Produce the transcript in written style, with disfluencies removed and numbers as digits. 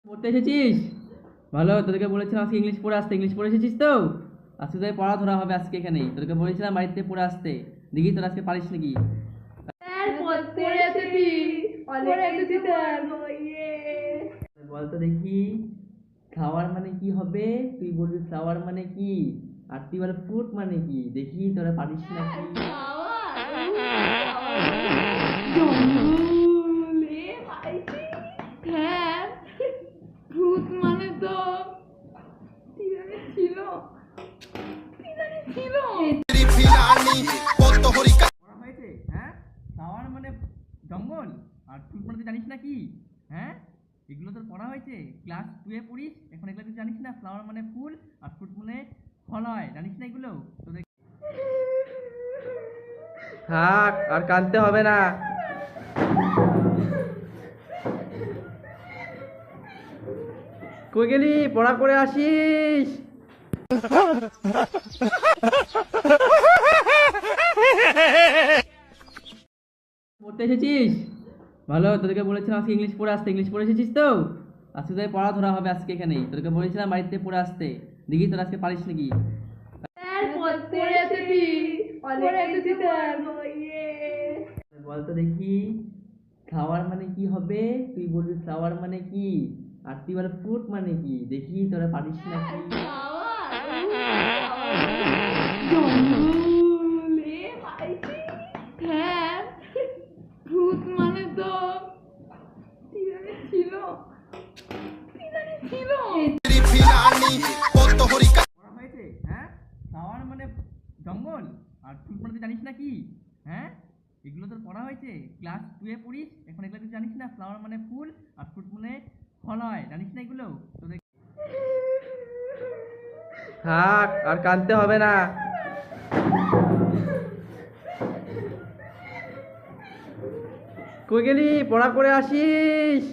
পড়তে এসেছিস? ভালো, তোদেরকে বলেছিলাম আজকে ইংলিশ পড়ে আসতে। ইংলিশ পড়ে এসেছিস তো? আজকে তোদের পড়া ধরা হবে আজকে এখানেই। তোদেরকে বলেছিলাম বাড়িতে পড়ে আসতে। দেখি তোরা আজকে পারিস নাকি। স্যার পড়তে এসেছি, অনেক কিছু পড়বো। বল তো দেখি, ফ্লাওয়ার মানে কি হবে? তুই বলবি ফ্লাওয়ার মানে কি, আর তুই বল ফ্রুট মানে কি। দেখি তোরা পারিস নাকি। হ্যাঁ, ভূত মানে তো ছিল ছিল পড়া হয়েছে? হ্যাঁ, ফ্লাওয়ার মানে জঙ্গল, আর ফ্রুট মানে তুই জানিস না কি? হ্যাঁ, এগুলো তোর পড়া হয়েছে, ক্লাস 2 এ পড়িস। এখন এগুলো তুই জানিস না? ফ্লাওয়ার মানে ফুল আর ফ্রুট মানে ফল হয়, জানিস না এগুলো? তোদের থাক, আর কাঁদতে হবে না। কই গেলি? পড়া করে আসিস। পড়তে এসেছিস? ভালো, তোদেরকে বলেছিলাম আজকে ইংলিশ পড়ে আসতে। ইংলিশ পড়ে এসেছিস তো? আজকে তোদের পড়া ধরা হবে আজকে এখানেই। তোদেরকে বলেছিলাম বাড়িতে পড়ে আসতে। দেখি তোরা আজকে পারিস নাকি। স্যার পড়তে এসেছি, অনেক কিছু পড়বো। বল তো দেখি, ফ্লাওয়ার মানে কি হবে? তুই বলবি ফ্লাওয়ার মানে কি, আর তুই বল ফ্রুট মানে কি। দেখি তোরা পারিস নাকি। হ্যাঁ, ভূত মানে তো ছিল ছিল পড়া হয়েছে? হ্যাঁ, ফ্লাওয়ার মানে জঙ্গল, আর ফ্রুট মানে তুই জানিস না কি? হ্যাঁ, এগুলো তোর পড়া হয়েছে, ক্লাস 2 এ পড়িস। এখন এগুলো তুই জানিস না? ফ্লাওয়ার মানে ফুল আর ফ্রুট মানে ফল হয়, জানিস না এগুলো? তোদের থাক, আর কাঁদতে হবে না। কই গেলি? পড়া করে আসিস।